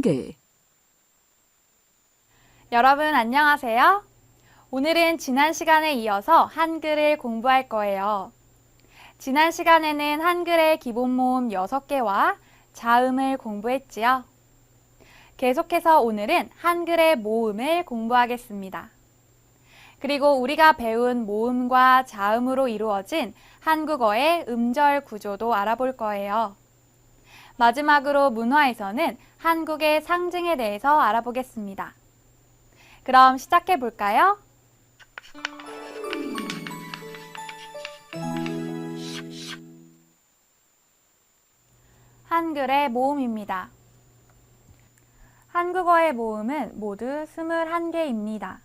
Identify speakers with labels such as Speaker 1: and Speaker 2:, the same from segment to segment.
Speaker 1: 한글.
Speaker 2: 여러분 안녕하세요. 오늘은 지난 시간에 이어서 한글을 공부할 거예요. 지난 시간에는 한글의 기본 모음 6개와 자음을 공부했지요. 계속해서 오늘은 한글의 모음을 공부하겠습니다. 그리고 우리가 배운 모음과 자음으로 이루어진 한국어의 음절 구조도 알아볼 거예요. 마지막으로 문화에서는 한국의 상징에 대해서 알아보겠습니다. 그럼 시작해 볼까요? 한글의 모음입니다. 한국어의 모음은 모두 21개입니다.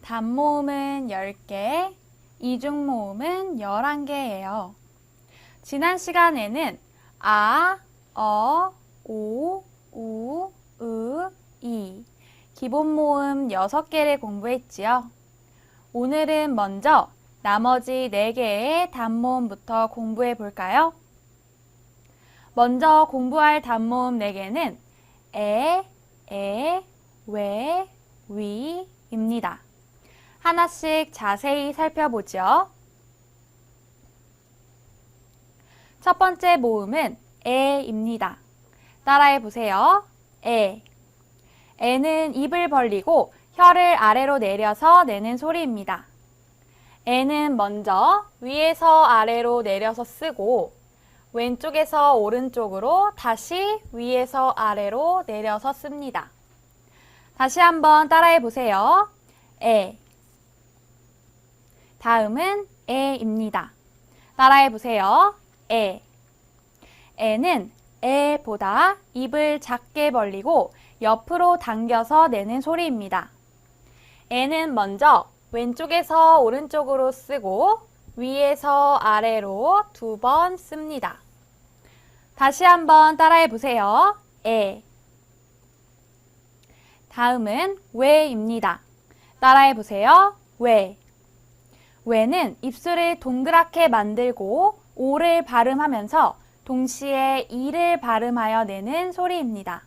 Speaker 2: 단모음은 10개, 이중모음은 11개예요. 지난 시간에는 아, 어, 오, 우, 으, 이 기본 모음 6개를 공부했지요. 오늘은 먼저 나머지 4개의 단모음부터 공부해 볼까요? 먼저 공부할 단모음 4개는 에, 왜, 위입니다. 하나씩 자세히 살펴보죠. 첫 번째 모음은 에입니다. 따라해 보세요. 에. 에는 입을 벌리고 혀를 아래로 내려서 내는 소리입니다. 에는 먼저 위에서 아래로 내려서 쓰고 왼쪽에서 오른쪽으로 다시 위에서 아래로 내려서 씁니다. 다시 한번 따라해 보세요. 에. 다음은 에입니다. 따라해 보세요. 에. 에는 에보다 입을 작게 벌리고 옆으로 당겨서 내는 소리입니다. 에는 먼저 왼쪽에서 오른쪽으로 쓰고 위에서 아래로 2번 씁니다. 다시 한번 따라해 보세요. 에. 다음은 왜입니다. 따라해 보세요. 왜. 왜는 입술을 동그랗게 만들고 오를 발음하면서 동시에 이를 발음하여 내는 소리입니다.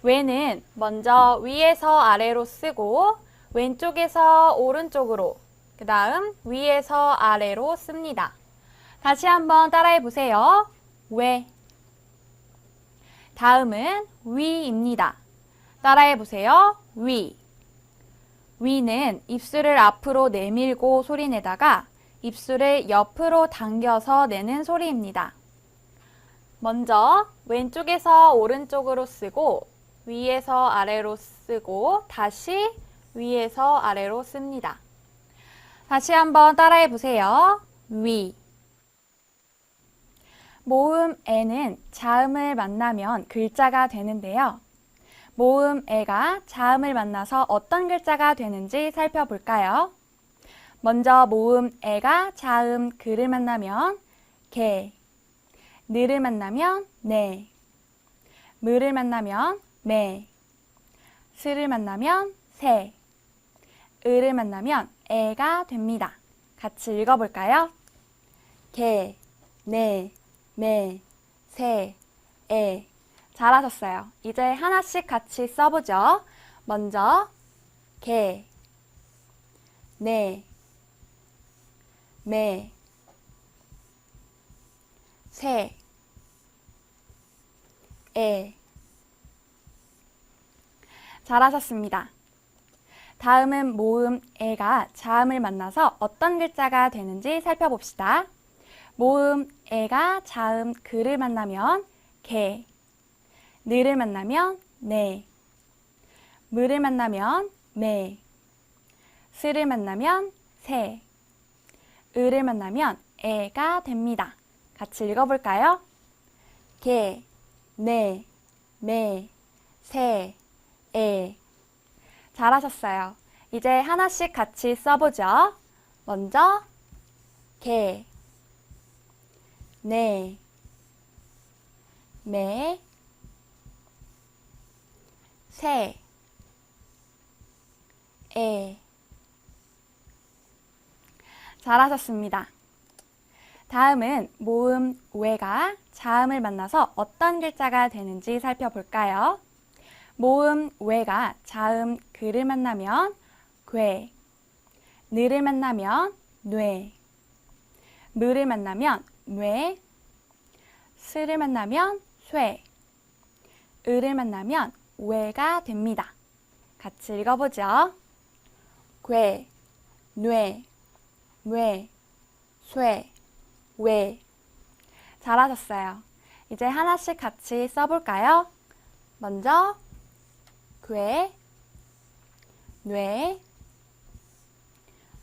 Speaker 2: 왜는 먼저 위에서 아래로 쓰고 왼쪽에서 오른쪽으로, 그 다음 위에서 아래로 씁니다. 다시 한번 따라해 보세요. 왜. 다음은 위입니다. 따라해 보세요. 위. 위는 입술을 앞으로 내밀고 소리내다가 입술을 옆으로 당겨서 내는 소리입니다. 먼저 왼쪽에서 오른쪽으로 쓰고 위에서 아래로 쓰고 다시 위에서 아래로 씁니다. 다시 한번 따라해 보세요. 위. 모음 에는 자음을 만나면 글자가 되는데요. 모음 에가 자음을 만나서 어떤 글자가 되는지 살펴볼까요? 먼저 모음 에가 자음 그를 만나면 개, 느를 만나면 네, 무를 만나면 매, 스를 만나면 새, 을을 만나면 애가 됩니다. 같이 읽어볼까요? 개, 네, 매, 새, 애. 잘하셨어요. 이제 하나씩 같이 써보죠. 먼저 개, 네, 매, 새, 애. 잘하셨습니다. 다음은 모음 에가 자음을 만나서 어떤 글자가 되는지 살펴봅시다. 모음 에가 자음 그를 만나면 개, 느를 만나면 네, 무를 만나면 매, 스를 만나면 새, 을을 만나면 애가 됩니다. 같이 읽어볼까요? 개, 네, 매, 새, 애. 잘하셨어요. 이제 하나씩 같이 써보죠. 먼저 개, 네, 매, 새, 애. 잘하셨습니다. 다음은 모음 왜가 자음을 만나서 어떤 글자가 되는지 살펴볼까요? 모음 외가 자음 그를 만나면 괴, 느를 만나면 뇌, ም를 만나면 뇌, 스를 만나면 쇠, 을을 만나면 외가 됩니다. 같이 읽어보죠. 괴, 뇌, 뇌, 쇠, 외. 잘하셨어요. 이제 하나씩 같이 써볼까요? 먼저 괴, 뇌,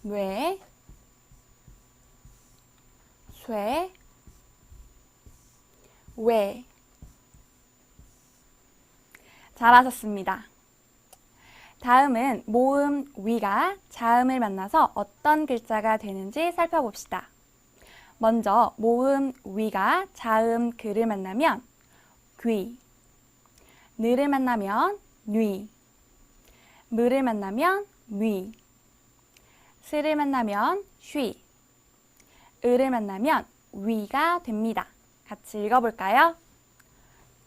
Speaker 2: 뇌, 쇠, 외. 잘하셨습니다. 다음은 모음 위가 자음을 만나서 어떤 글자가 되는지 살펴봅시다. 먼저 모음 위가 자음 그를 만나면 귀, 느를 만나면 뉘, ም를 만나면 뉘, 스를 만나면 쉬, 을을 만나면 위가 됩니다. 같이 읽어볼까요?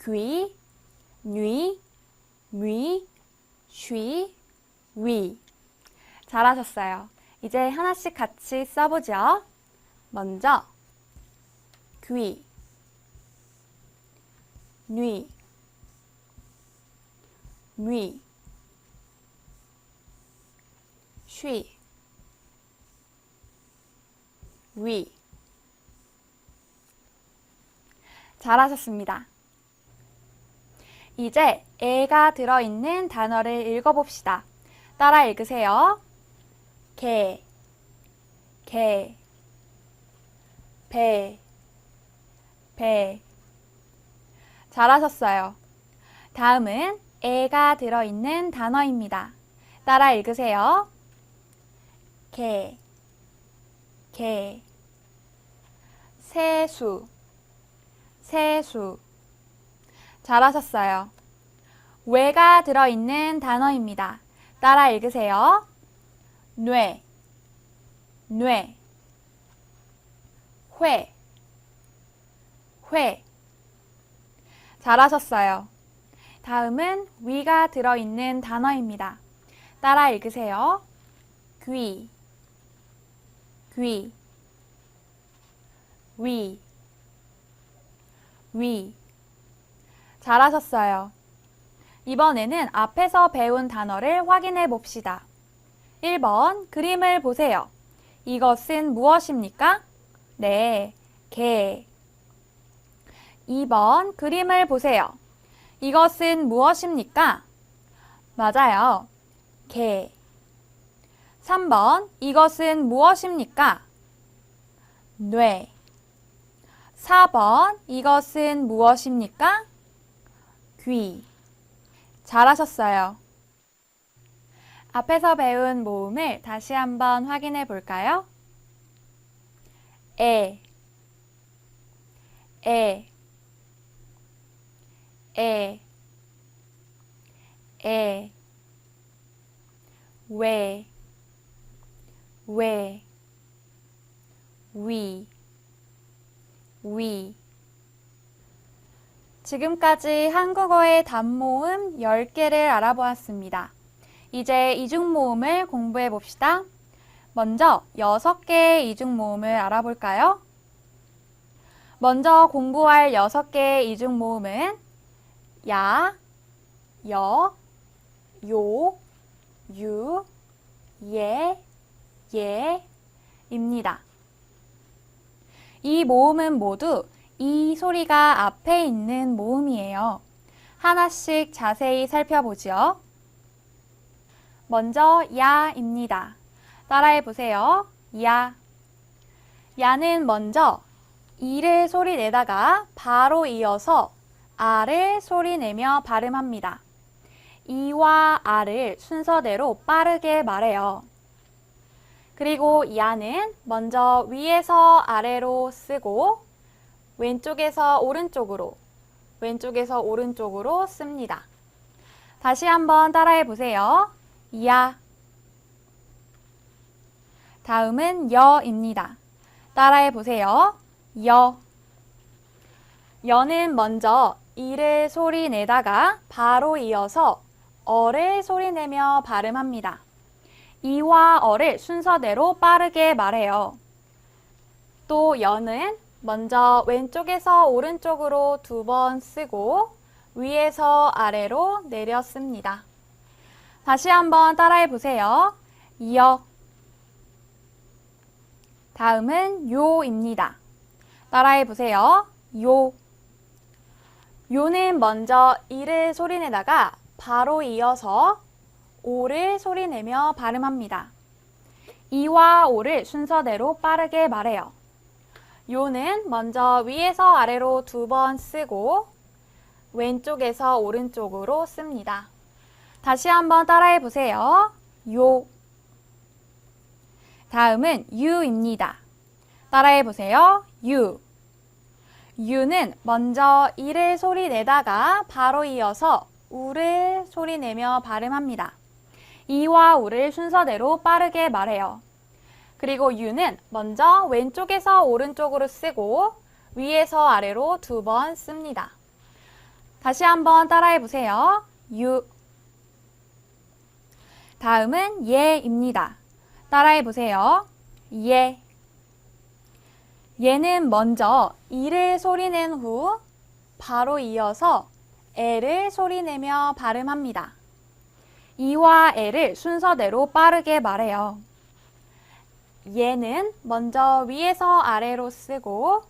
Speaker 2: 귀, 뉘, 뉘, 쉬, 위. 잘하셨어요. 이제 하나씩 같이 써보죠. 먼저 귀, 뉘, 뉘, 쉬, 위. 잘하셨습니다. 이제 애가 들어있는 단어를 읽어봅시다. 따라 읽으세요. 개, 개, 배, 배. 잘하셨어요. 다음은 애가 들어있는 단어입니다. 따라 읽으세요. 개, 개, 세수, 세수. 잘하셨어요. 외가 들어있는 단어입니다. 따라 읽으세요. 뇌, 뇌, 회, 회. 잘하셨어요. 다음은 위가 들어있는 단어입니다. 따라 읽으세요. 귀, 귀, 위, 위. 잘하셨어요. 이번에는 앞에서 배운 단어를 확인해 봅시다. 1번 그림을 보세요. 이것은 무엇입니까? 네, 개. 2번 그림을 보세요. 이것은 무엇입니까? 맞아요. 개. 3번 이것은 무엇입니까? 뇌. 4번 이것은 무엇입니까? 귀. 잘하셨어요. 앞에서 배운 모음을 다시 한번 확인해 볼까요? 에, 에, 에, 에, 왜, 위, 위. 지금까지 한국어의 단모음 10개를 알아보았습니다. 이제 이중모음을 공부해 봅시다. 먼저 6개의 이중모음을 알아볼까요? 먼저 공부할 6개의 이중모음은 야, 여, 요, 유, 예, 입니다. 이 모음은 모두 이 소리가 앞에 있는 모음이에요. 하나씩 자세히 살펴보죠. 먼저 야입니다. 따라해 보세요. 야. 야는 먼저 이를 소리 내다가 바로 이어서 아를 소리 내며 발음합니다. 이와 아를 순서대로 빠르게 말해요. 그리고 야는 먼저 위에서 아래로 쓰고 왼쪽에서 오른쪽으로, 왼쪽에서 오른쪽으로 씁니다. 다시 한번 따라해 보세요. 야. 다음은 여입니다. 따라해 보세요. 여. 여는 먼저 이를 소리 내다가 바로 이어서 어를 소리 내며 발음합니다. 이와 어를 순서대로 빠르게 말해요. 또 여는 먼저 왼쪽에서 오른쪽으로 2번 쓰고 위에서 아래로 내려 씁니다. 다시 한번 따라해 보세요. 여. 다음은 요입니다. 따라해 보세요. 요. 요는 먼저 이를 소리내다가 바로 이어서 오를 소리내며 발음합니다. 이와 오를 순서대로 빠르게 말해요. 요는 먼저 위에서 아래로 2번 쓰고 왼쪽에서 오른쪽으로 씁니다. 다시 한번 따라해 보세요. 요. 다음은 유입니다. 따라해 보세요. 유. 유는 먼저 이를 소리 내다가 바로 이어서 우를 소리 내며 발음합니다. 이와 우를 순서대로 빠르게 말해요. 그리고 유는 먼저 왼쪽에서 오른쪽으로 쓰고 위에서 아래로 2번 씁니다. 다시 한번 따라해 보세요. 유. 다음은 예입니다. 따라해 보세요. 예. 예는 먼저 이를 소리낸 후 바로 이어서 에를 소리내며 발음합니다. 이와 에를 순서대로 빠르게 말해요. 예는 먼저 위에서 아래로 쓰고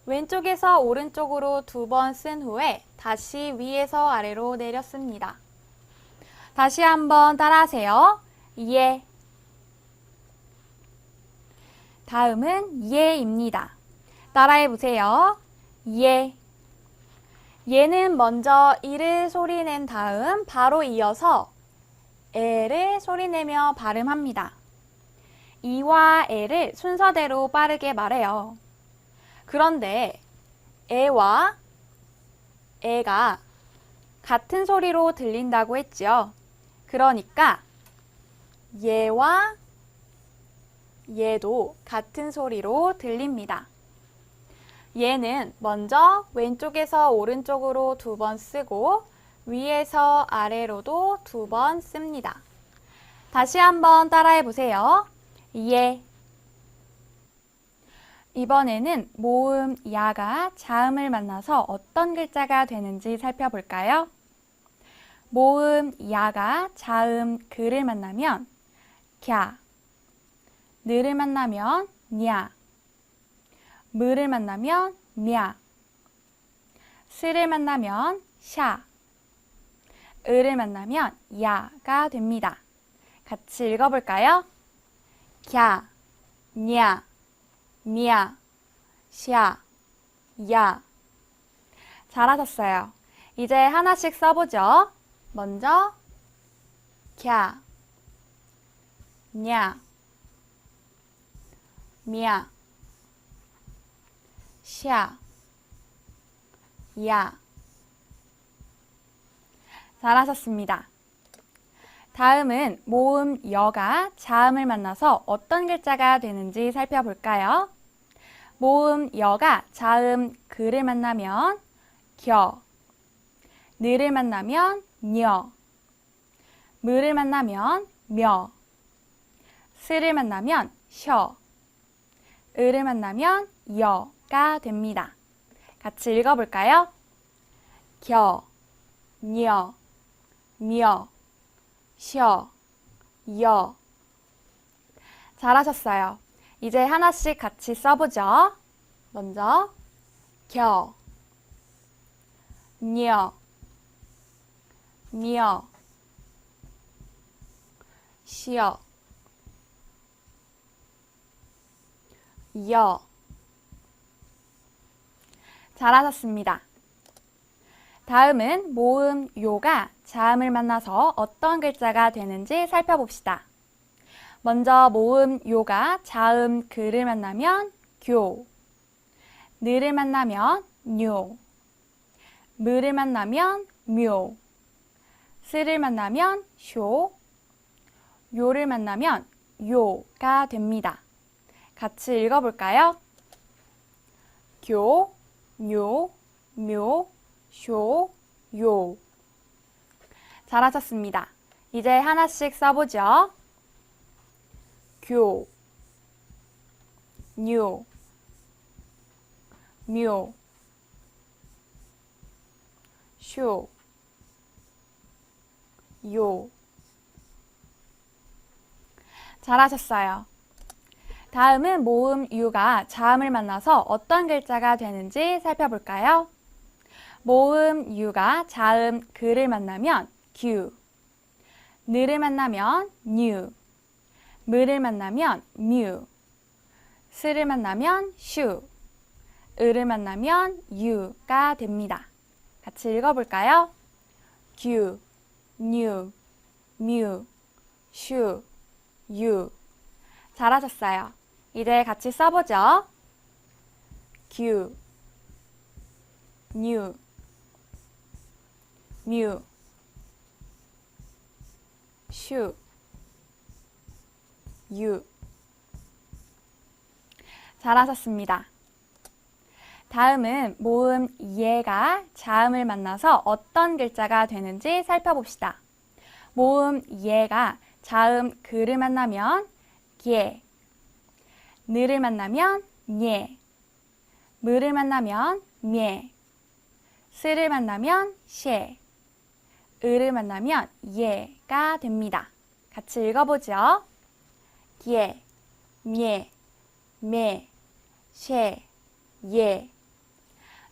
Speaker 2: 왼쪽에서 오른쪽으로 2번 쓴 후에 다시 위에서 아래로 내렸습니다. 다시 한번 따라하세요. 예. 다음은 예입니다. 따라해 보세요. 예. 예는 먼저 이를 소리낸 다음 바로 이어서 에를 소리내며 발음합니다. 이와 에를 순서대로 빠르게 말해요. 그런데 에와 에가 같은 소리로 들린다고 했죠. 그러니까 예와 얘도 같은 소리로 들립니다. 얘는 먼저 왼쪽에서 오른쪽으로 2번 쓰고 위에서 아래로도 2번 씁니다. 다시 한번 따라해 보세요. 예. 이번에는 모음 야가 자음을 만나서 어떤 글자가 되는지 살펴볼까요? 모음 야가 자음 그를 만나면 갸, 느를 만나면 냐, 무를 만나면 냐, 스를 만나면 샤, 을을 만나면 야가 됩니다. 같이 읽어볼까요? 갸, 냐, 냐, 샤, 야. 잘하셨어요. 이제 하나씩 써보죠. 먼저 갸, 냐, 냐, 샤, 야. 잘하셨습니다. 다음은 모음 여가 자음을 만나서 어떤 글자가 되는지 살펴볼까요? 모음 여가 자음 그를 만나면 겨, 느를 만나면 녀, 무를 만나면 며, 스를 만나면 셔, 을을 만나면 여가 됩니다. 같이 읽어볼까요? 겨, 녀, 며, 셔, 여. 잘하셨어요. 이제 하나씩 같이 써보죠. 먼저 겨, 녀, 며, 셔, 여. 잘하셨습니다. 다음은 모음 요가 자음을 만나서 어떤 글자가 되는지 살펴봅시다. 먼저 모음 요가 자음 그를 만나면 교, 느를 만나면 뇨, 무를 만나면 묘, 스를 만나면 쇼, 요를 만나면 요가 됩니다. 같이 읽어볼까요? 교, 뇨, 묘, 쇼, 요. 잘하셨습니다. 이제 하나씩 써보죠. 교, 뇨, 묘, 쇼, 요. 잘하셨어요. 다음은 모음 유가 자음을 만나서 어떤 글자가 되는지 살펴볼까요? 모음 유가 자음 그를 만나면 규, 느를 만나면 뉴, 무를 만나면 뮤, 스를 만나면 슈, 을을 만나면 유가 됩니다. 같이 읽어볼까요? 규, 뉴, 뮤, 슈, 유. 잘하셨어요. 이제 같이 써보죠. 규, 뉴, 뮤, 슈, 유. 잘하셨습니다. 다음은 모음 예가 자음을 만나서 어떤 글자가 되는지 살펴봅시다. 모음 예가 자음 그를 만나면 게, 느를 만나면 녜, 무를 만나면 녜, 스를 만나면 셰, 을을 만나면 예가 됩니다. 같이 읽어보죠. 게, 녜, 매, 셰, 예.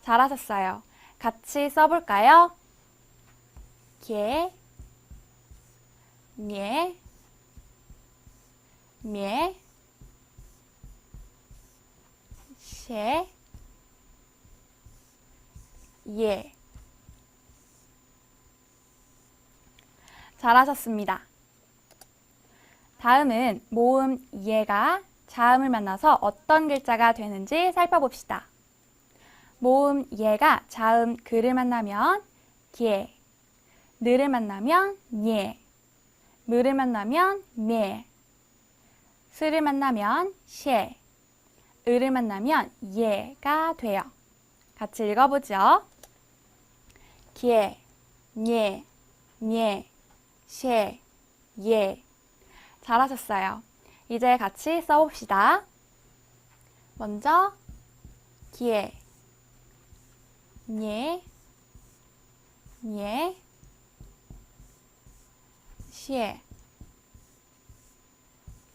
Speaker 2: 잘하셨어요. 같이 써볼까요? 게, 녜, 매, 셰, 예. 잘하셨습니다. 다음은 모음 예가 자음을 만나서 어떤 글자가 되는지 살펴봅시다. 모음 예가 자음 그를 만나면 게, 느를 만나면 녜, 무를 만나면 매, 스를 만나면 셰, 을을 만나면 예가 돼요. 같이 읽어보죠. 게, 녜, 녜, 셰, 예. 잘하셨어요. 이제 같이 써봅시다. 먼저 게, 녜, 녜, 셰,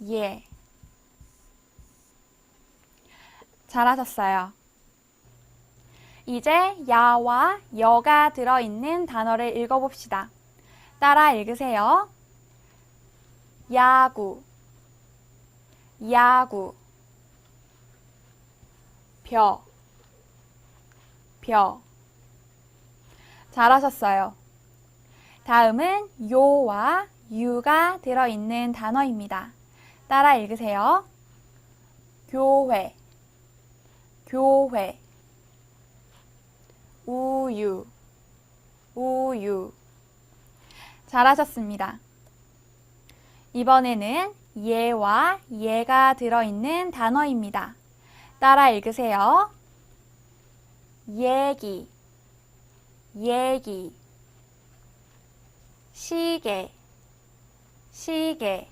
Speaker 2: 예. 잘하셨어요. 이제 야와 여가 들어있는 단어를 읽어봅시다. 따라 읽으세요. 야구, 야구, 벼, 벼. 잘하셨어요. 다음은 요와 유가 들어있는 단어입니다. 따라 읽으세요. 교회, 교회, 우유, 우유. 잘하셨습니다. 이번에는 예와 예가 들어있는 단어입니다. 따라 읽으세요. 얘기, 얘기, 시계, 시계.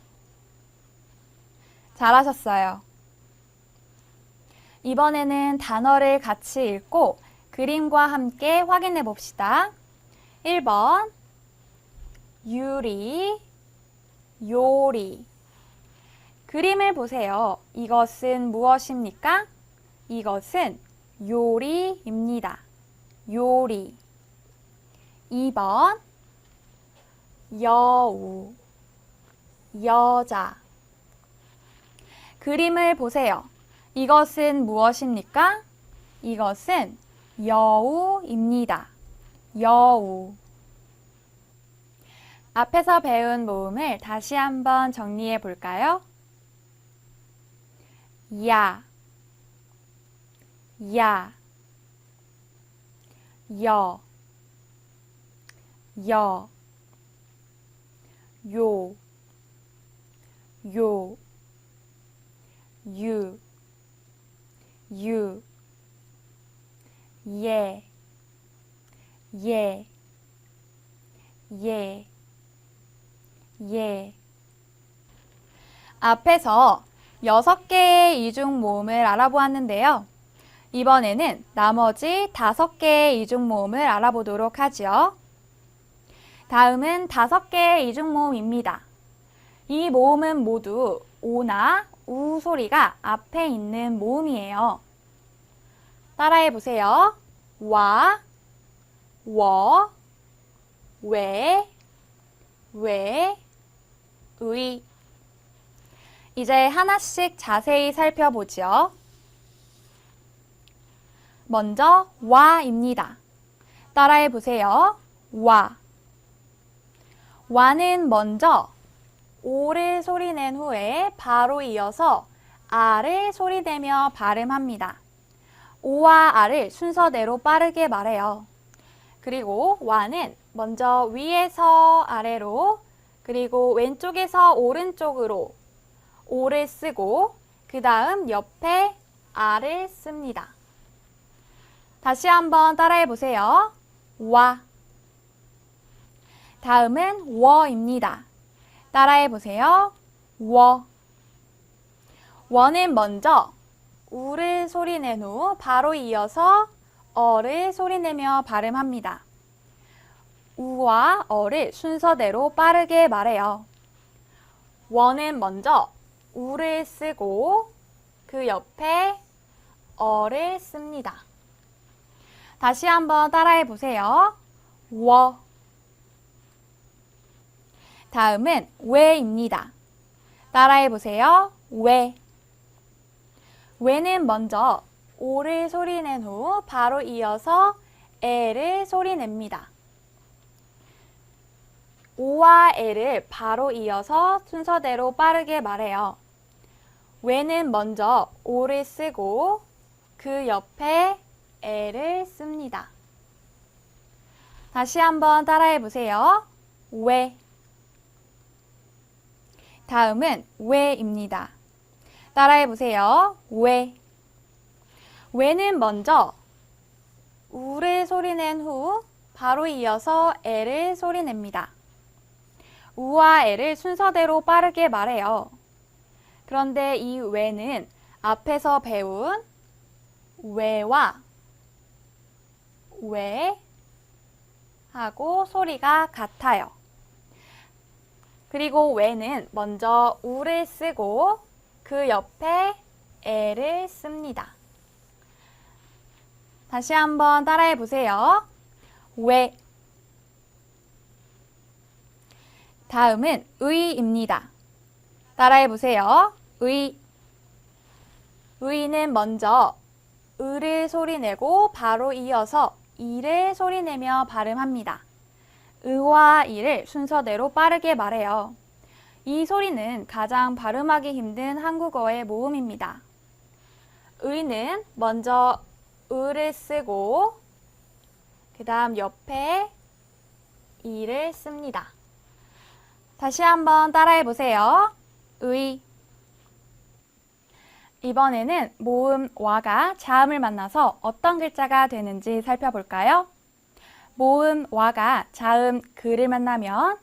Speaker 2: 잘하셨어요. 이번에는 단어를 같이 읽고 그림과 함께 확인해 봅시다. 1번 유리, 요리. 그림을 보세요. 이것은 무엇입니까? 이것은 요리입니다. 요리. 2번 여우, 여자. 그림을 보세요. 이것은 무엇입니까? 이것은 여우입니다. 여우. 앞에서 배운 모음을 다시 한번 정리해 볼까요? 야, 야, 여, 여, 요, 요, 유, 유, 예, 예, 예, 예. 앞에서 6개의 이중 모음을 알아보았는데요. 이번에는 나머지 5개의 이중 모음을 알아보도록 하죠. 다음은 5개의 이중 모음입니다. 이 모음은 모두 오나 우 소리가 앞에 있는 모음이에요. 따라해 보세요. 와, 워, 왜, 의. 이제 하나씩 자세히 살펴보죠. 먼저 와입니다. 따라해 보세요. 와. 와는 먼저 오를 소리낸 후에 바로 이어서 아를 소리내며 발음합니다. 오와 아를 순서대로 빠르게 말해요. 그리고 와는 먼저 위에서 아래로, 그리고 왼쪽에서 오른쪽으로 오를 쓰고 그 다음 옆에 아를 씁니다. 다시 한번 따라해 보세요. 와. 다음은 워입니다. 따라해 보세요. 워. 워는 먼저 우를 소리낸 후 바로 이어서 어를 소리내며 발음합니다. 우와 어를 순서대로 빠르게 말해요. 워는 먼저 우를 쓰고 그 옆에 어를 씁니다. 다시 한번 따라해 보세요. 워. 다음은 왜입니다. 따라해 보세요. 왜. 왜는 먼저 오를 소리낸 후 바로 이어서 에를 소리냅니다. 오와 에를 바로 이어서 순서대로 빠르게 말해요. 왜는 먼저 오를 쓰고 그 옆에 에를 씁니다. 다시 한번 따라해 보세요. 왜. 다음은 왜입니다. 따라해 보세요. 왜. 왜는 먼저 우를 소리낸 후 바로 이어서 에를 소리냅니다. 우와 에를 순서대로 빠르게 말해요. 그런데 이 왜는 앞에서 배운 왜와 왜 하고 소리가 같아요. 그리고 왜는 먼저 우를 쓰고 그 옆에 에를 씁니다. 다시 한번 따라해 보세요. 왜. 다음은 의입니다. 따라해 보세요. 의. 의는 먼저 을을 소리내고 바로 이어서 이를 소리내며 발음합니다. 의와 이를 순서대로 빠르게 말해요. 이 소리는 가장 발음하기 힘든 한국어의 모음입니다. 의는 먼저 을을 쓰고 그 다음 옆에 이를 씁니다. 다시 한번 따라해 보세요. 의. 이번에는 모음 와가 자음을 만나서 어떤 글자가 되는지 살펴볼까요? 모음 와가 자음 그를 만나면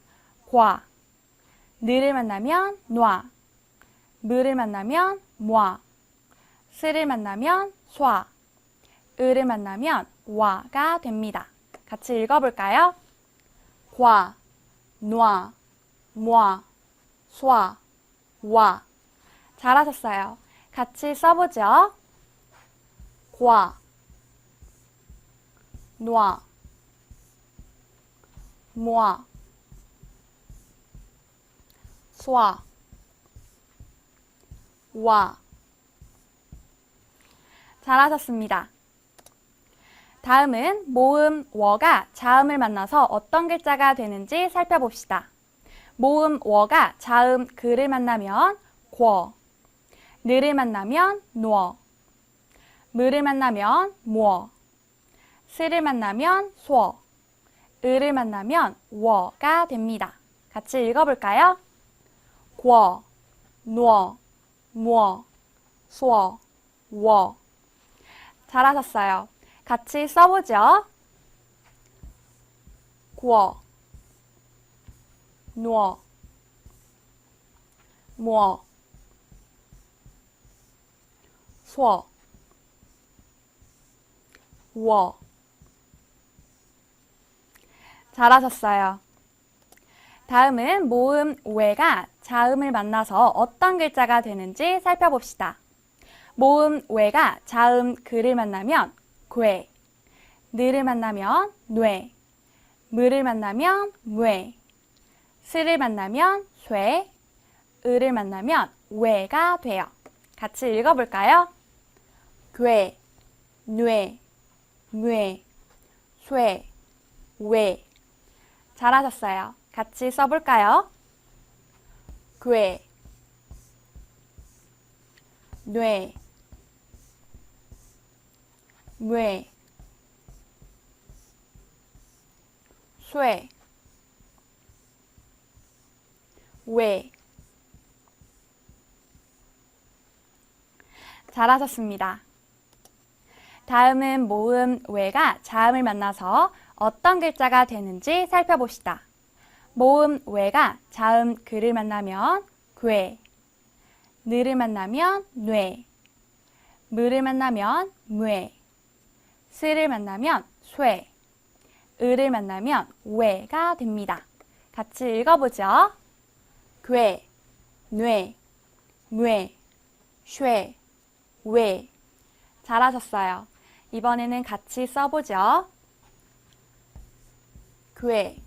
Speaker 2: 과, 느를 만나면 놔, 무를 만나면 ሟ, 스를 만나면 쏴, 을을 만나면 와가 됩니다. 같이 읽어볼까요? 과, 놔, ሟ, 쏴, 와. 잘하셨어요. 같이 써보죠. 과, 놔, ሟ, 쏴, 와. 잘하셨습니다. 다음은 모음 워가 자음을 만나서 어떤 글자가 되는지 살펴봅시다. 모음 워가 자음 그를 만나면 궈, 느를 만나면 누어, 무를 만나면 무어, 스를 만나면 쏘, 을을 만나면 워가 됩니다. 같이 읽어볼까요? 궈, 누어, 무어, 쏘, 워. 잘하셨어요. 같이 써보죠. 구워, 누워, 무어, 수어, 우어. 잘하셨어요. 다음은 모음 외가 자음을 만나서 어떤 글자가 되는지 살펴봅시다. 모음 외가 자음 그를 만나면 괴, 느를 만나면 뇌, 무를 만나면 뇌, 스를 만나면 쇠, 을을 만나면 외가 돼요. 같이 읽어볼까요? 괴, 뇌, 뇌, 쇠, 외. 잘하셨어요. 같이 써볼까요? 괴, 뇌, 뇌, 쇠, 외. 잘하셨습니다. 다음은 모음 외가 자음을 만나서 어떤 글자가 되는지 살펴봅시다. 모음 외가 자음 그를 만나면 괴, 느를 만나면 뇌, 무를 만나면 뇌, 스를 만나면 쇠, 을을 만나면 외가 됩니다. 같이 읽어보죠. 괴, 뇌, 뇌, 쇠, 외. 잘하셨어요. 이번에는 같이 써보죠. 괴,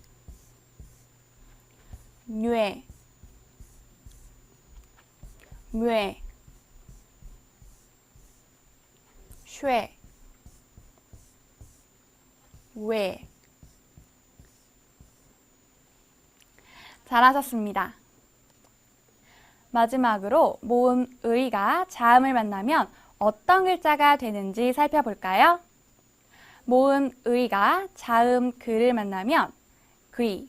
Speaker 2: 뇌, 뇌, 쇠, 외. 잘하셨습니다. 마지막으로 모음 의가 자음을 만나면 어떤 글자가 되는지 살펴볼까요? 모음 의가 자음 그를 만나면 귀,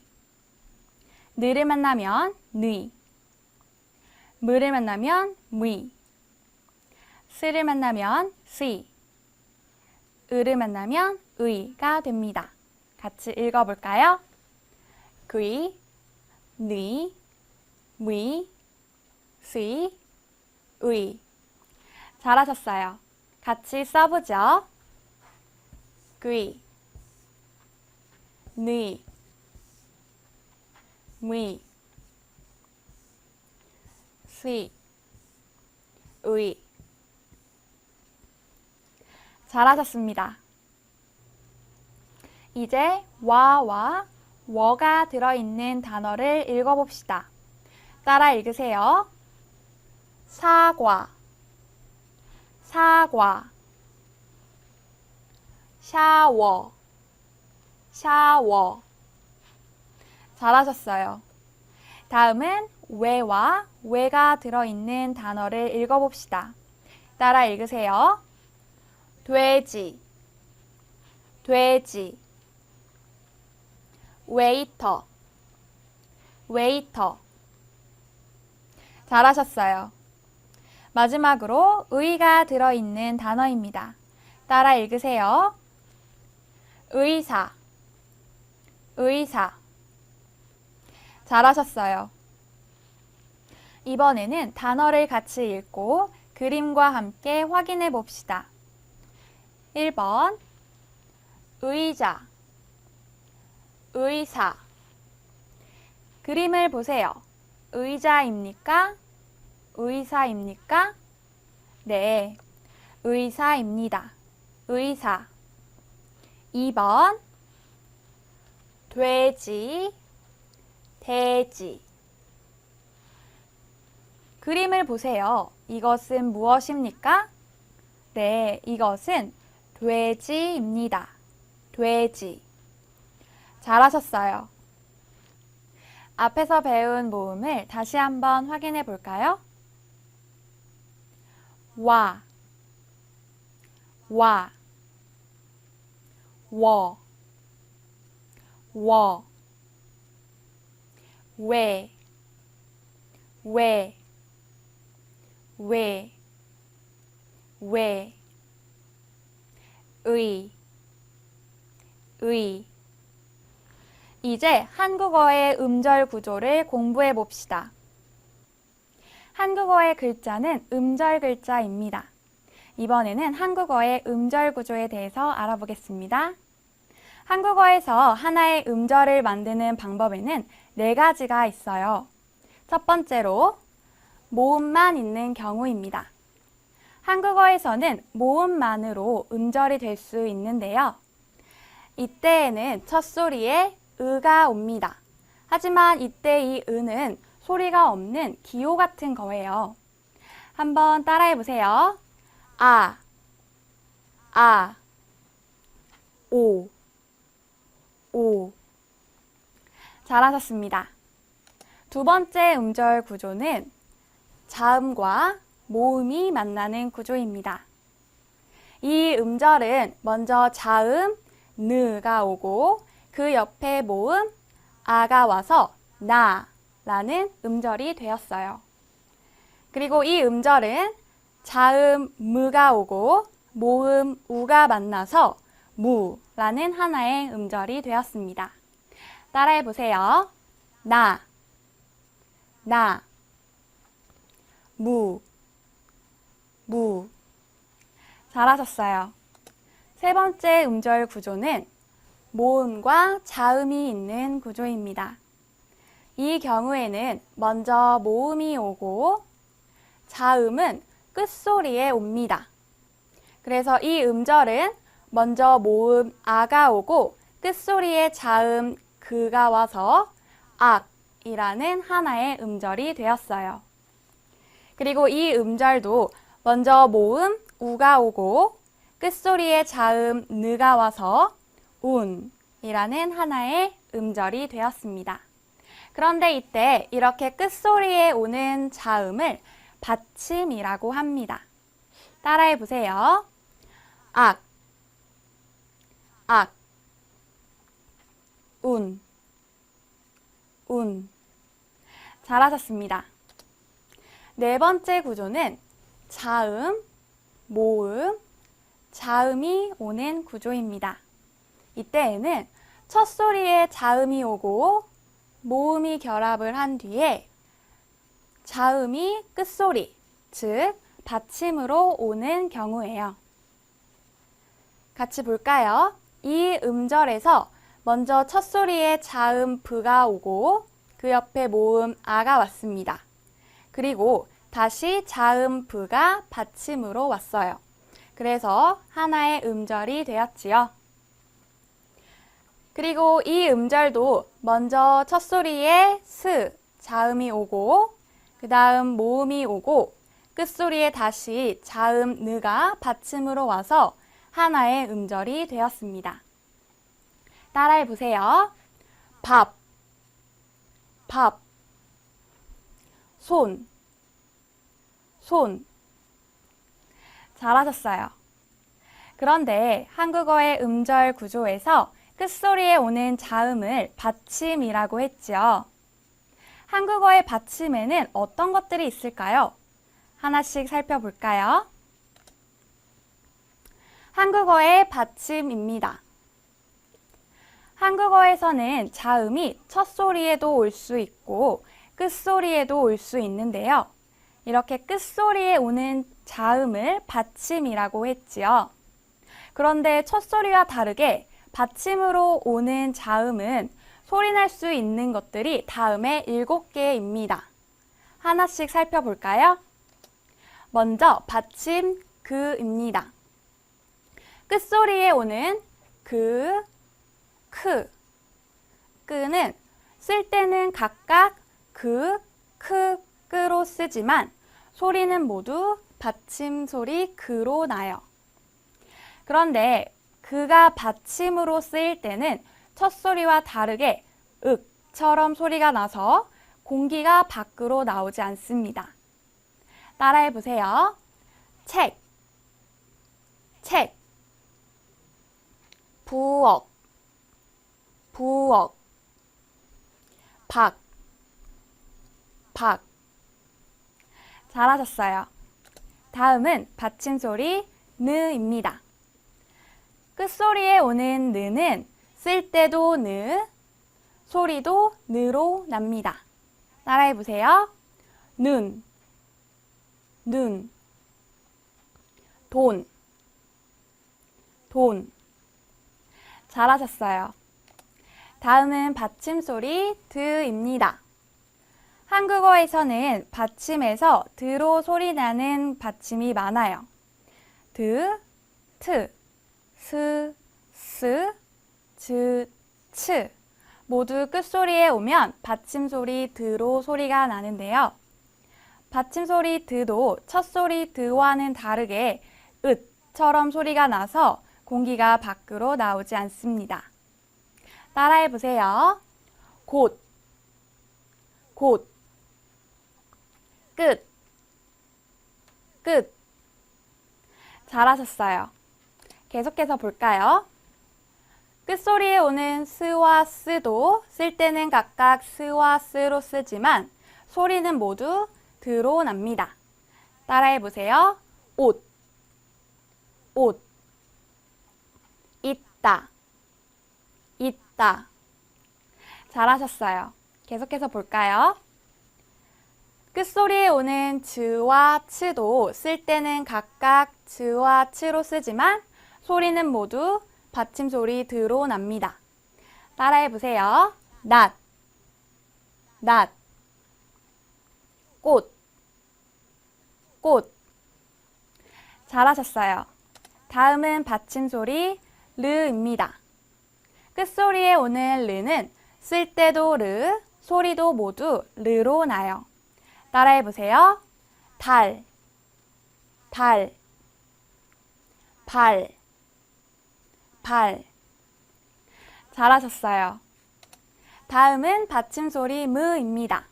Speaker 2: 느를 만나면 뉘, 무를 만나면 무, 스를 만나면 시, 을을 만나면 의가 됩니다. 같이 읽어볼까요? 귀, 뉘, 무, 시, 의. 잘하셨어요. 같이 써보죠. 귀, 뉘, 무, 시, 의. 잘하셨습니다. 이제 와와 워가 들어있는 단어를 읽어봅시다. 따라 읽으세요. 사과, 사과, 샤워, 샤워. 잘하셨어요. 다음은 외와 외가 들어있는 단어를 읽어봅시다. 따라 읽으세요. 돼지, 돼지, 웨이터, 웨이터. 잘하셨어요. 마지막으로 의가 들어있는 단어입니다. 따라 읽으세요. 의사, 의사. 잘하셨어요. 이번에는 단어를 같이 읽고 그림과 함께 확인해 봅시다. 1번 의자, 의사. 그림을 보세요. 의자입니까? 의사입니까? 네, 의사입니다. 의사. 2번 돼지, 돼지. 그림을 보세요. 이것은 무엇입니까? 네, 이것은 돼지입니다. 돼지. 잘하셨어요. 앞에서 배운 모음을 다시 한번 확인해 볼까요? 와, 와, 워, 워, 왜, 왜, 왜, 왜, 의, 의. 이제 한국어의 음절 구조를 공부해 봅시다. 한국어의 글자는 음절 글자입니다. 이번에는 한국어의 음절 구조에 대해서 알아보겠습니다. 한국어에서 하나의 음절을 만드는 방법에는 4가지가 있어요. 첫 번째로 모음만 있는 경우입니다. 한국어에서는 모음만으로 음절이 될 수 있는데요. 이때에는 첫 소리에 으가 옵니다. 하지만 이때 이 으는 소리가 없는 기호 같은 거예요. 한번 따라해 보세요. 아, 오, 오. 잘하셨습니다. 두 번째 음절 구조는 자음과 모음이 만나는 구조입니다. 이 음절은 먼저 자음 느가 오고 그 옆에 모음 아가 와서 나라는 음절이 되었어요. 그리고 이 음절은 자음 무가 오고 모음 우가 만나서 무라는 하나의 음절이 되었습니다. 따라해 보세요. 나, 무. 잘하셨어요. 세 번째 음절 구조는 모음과 자음이 있는 구조입니다. 이 경우에는 먼저 모음이 오고 자음은 끝소리에 옵니다. 그래서 이 음절은 먼저 모음 아가 오고 끝소리에 자음 그가 와서 악이라는 하나의 음절이 되었어요. 그리고 이 음절도 먼저 모음 우가 오고 끝소리에 자음 느가 와서 운이라는 하나의 음절이 되었습니다. 그런데 이때 이렇게 끝소리에 오는 자음을 받침이라고 합니다. 따라해 보세요. 악, 운. 잘하셨습니다. 네 번째 구조는 자음, 모음, 자음이 오는 구조입니다. 이때에는 첫 소리에 자음이 오고 모음이 결합을 한 뒤에 자음이 끝소리, 즉 받침으로 오는 경우예요. 같이 볼까요? 이 음절에서 먼저 첫 소리에 자음 브가 오고 그 옆에 모음 아가 왔습니다. 그리고 다시 자음 브가 받침으로 왔어요. 그래서 하나의 음절이 되었지요. 그리고 이 음절도 먼저 첫 소리에 스, 자음이 오고 그 다음 모음이 오고 끝소리에 다시 자음 느가 받침으로 와서 하나의 음절이 되었습니다. 따라해 보세요. 밥, 손. 잘하셨어요. 그런데 한국어의 음절 구조에서 끝소리에 오는 자음을 받침이라고 했죠. 한국어의 받침에는 어떤 것들이 있을까요? 하나씩 살펴볼까요? 한국어의 받침입니다. 한국어에서는 자음이 첫 소리에도 올 수 있고 끝소리에도 올 수 있는데요. 이렇게 끝소리에 오는 자음을 받침이라고 했지요. 그런데 첫 소리와 다르게 받침으로 오는 자음은 소리날 수 있는 것들이 다음에 7개입니다. 하나씩 살펴볼까요? 먼저 받침 그입니다. 끝소리에 오는 그, 크. 끄는 쓸 때는 각각 그, 크, 끄로 쓰지만 소리는 모두 받침 소리 그로 나요. 그런데 그가 받침으로 쓰일 때는 첫 소리와 다르게 윽처럼 소리가 나서 공기가 밖으로 나오지 않습니다. 따라해 보세요. 책, 부엌, 박. 잘하셨어요. 다음은 받침 소리 느입니다. 끝소리에 오는 느는 쓸 때도 느, 소리도 느로 납니다. 따라해 보세요. 눈, 눈, 돈, 돈. 잘하셨어요. 다음은 받침소리 드입니다. 한국어에서는 받침에서 드로 소리 나는 받침이 많아요. 드, 트, 스, 스, 즈, 츠. 모두 끝소리에 오면 받침소리 드로 소리가 나는데요. 받침소리 드도 첫소리 드와는 다르게 으처럼 소리가 나서 공기가 밖으로 나오지 않습니다. 따라해 보세요. 곧, 곧, 끝, 끝. 잘하셨어요. 계속해서 볼까요? 끝소리에 오는 스와 스도 쓸 때는 각각 스와 스로 쓰지만 소리는 모두 드로 납니다. 따라해 보세요. 옷, 옷, 있다, 있다. 잘하셨어요. 계속해서 볼까요? 끝소리에 오는 즈와 츠도 쓸 때는 각각 즈와 츠로 쓰지만 소리는 모두 받침소리 드로 납니다. 따라해 보세요. 낫, 낫, 꽃, 꽃. 잘하셨어요. 다음은 받침소리 르입니다. 끝소리에 오는 르는 쓸 때도 르, 소리도 모두 르로 나요. 따라해 보세요. 달, 달, 발, 발. 잘하셨어요. 다음은 받침소리 무입니다.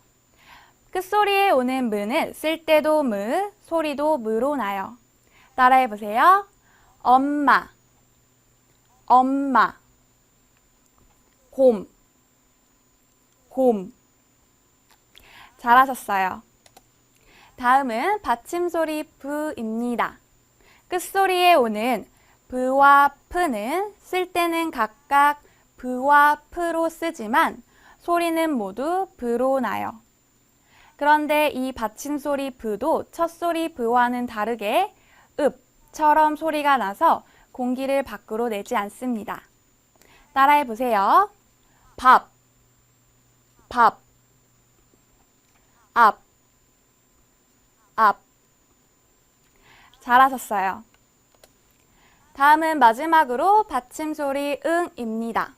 Speaker 2: 끝소리에 오는 무는 쓸 때도 무, 소리도 무로 나요. 따라해 보세요. 엄마, 엄마, 곰, 곰. 잘하셨어요. 다음은 받침소리 부입니다. 끝소리에 오는 부와 프는 쓸 때는 각각 부와 프로 쓰지만 소리는 모두 부로 나요. 그런데 이 받침소리 부도 첫소리 부와는 다르게 읍처럼 소리가 나서 공기를 밖으로 내지 않습니다. 따라해 보세요. 밥, 밥, 앞, 앞. 잘하셨어요. 다음은 마지막으로 받침소리 응입니다.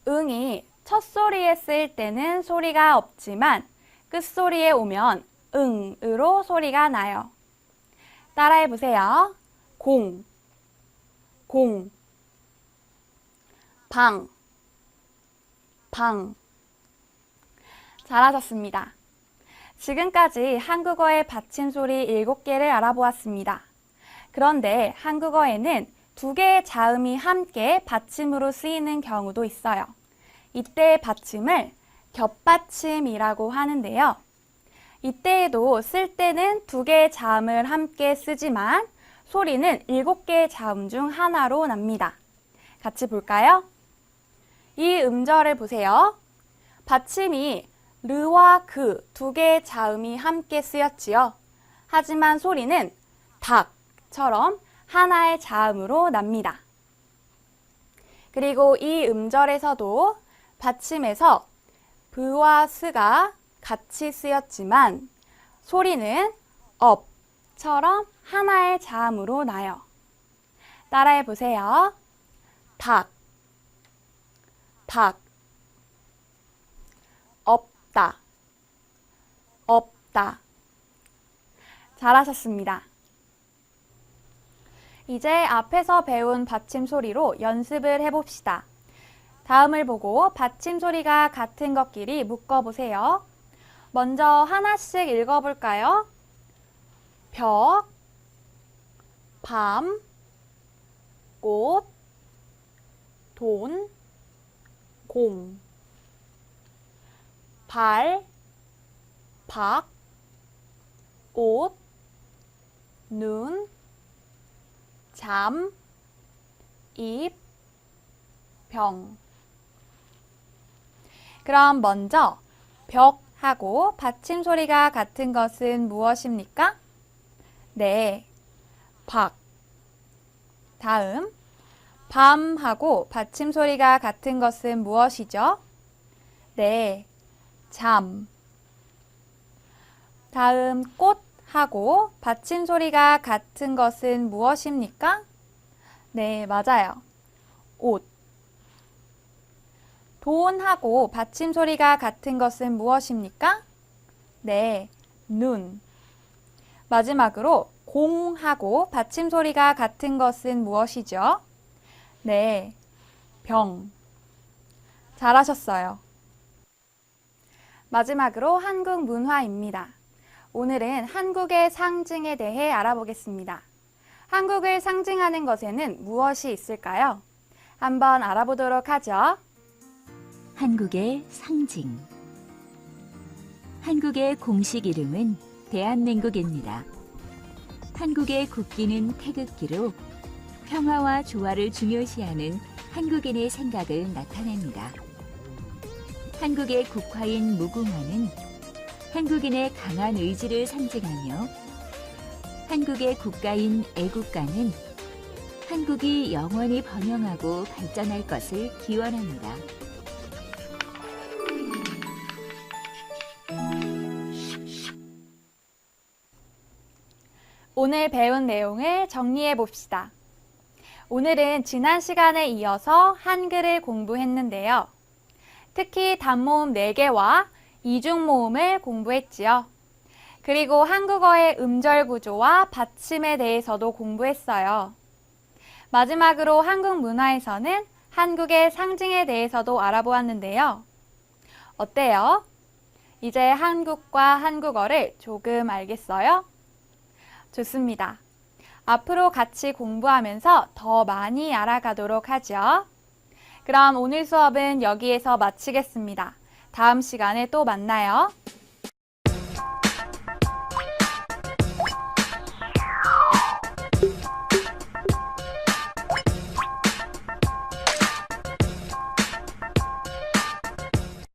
Speaker 2: 응이 첫소리에 쓰일 때는 소리가 없지만 끝소리에 오면 응으로 소리가 나요. 따라해 보세요. 공, 공, 방, 방. 잘하셨습니다. 지금까지 한국어의 받침소리 7개를 알아보았습니다. 그런데 한국어에는 2개의 자음이 함께 받침으로 쓰이는 경우도 있어요. 이때의 받침을 겹받침이라고 하는데요. 이때에도 쓸 때는 2개의 자음을 함께 쓰지만 소리는 7개의 자음 중 하나로 납니다. 같이 볼까요? 이 음절을 보세요. 받침이 르와 그 2개의 자음이 함께 쓰였지요. 하지만 소리는 닭처럼 하나의 자음으로 납니다. 그리고 이 음절에서도 받침에서 브와 스가 같이 쓰였지만 소리는 업처럼 하나의 자음으로 나요. 따라해 보세요. 닭, 닭, 없다, 없다. 잘하셨습니다. 이제 앞에서 배운 받침 소리로 연습을 해봅시다. 다음을 보고 받침 소리가 같은 것끼리 묶어보세요. 먼저 하나씩 읽어볼까요? 벽, 밤, 꽃, 돈, 곰. 발, 박, 옷, 눈, 잠, 입, 병. 그럼 먼저 벽하고 받침 소리가 같은 것은 무엇입니까? 네, 박. 다음, 밤하고 받침 소리가 같은 것은 무엇이죠? 네, 잠. 다음, 꽃하고 받침 소리가 같은 것은 무엇입니까? 네, 맞아요. 옷. 돈하고 받침 소리가 같은 것은 무엇입니까? 네, 눈. 마지막으로 공하고 받침 소리가 같은 것은 무엇이죠? 네, 병. 잘하셨어요. 마지막으로 한국 문화입니다. 오늘은 한국의 상징에 대해 알아보겠습니다. 한국을 상징하는 것에는 무엇이 있을까요? 한번 알아보도록 하죠.
Speaker 1: 한국의 상징. 한국의 공식 이름은 대한민국입니다. 한국의 국기는 태극기로 평화와 조화를 중요시하는 한국인의 생각을 나타냅니다. 한국의 국화인 무궁화는 한국인의 강한 의지를 상징하며 한국의 국가인 애국가는 한국이 영원히 번영하고 발전할 것을 기원합니다.
Speaker 2: 오늘 배운 내용을 정리해 봅시다. 오늘은 지난 시간에 이어서 한글을 공부했는데요. 특히 단모음 4개와 이중모음을 공부했지요. 그리고 한국어의 음절 구조와 받침에 대해서도 공부했어요. 마지막으로 한국 문화에서는 한국의 상징에 대해서도 알아보았는데요. 어때요? 이제 한국과 한국어를 조금 알겠어요? 좋습니다. 앞으로 같이 공부하면서 더 많이 알아가도록 하죠. 그럼 오늘 수업은 여기에서 마치겠습니다. 다음 시간에 또 만나요.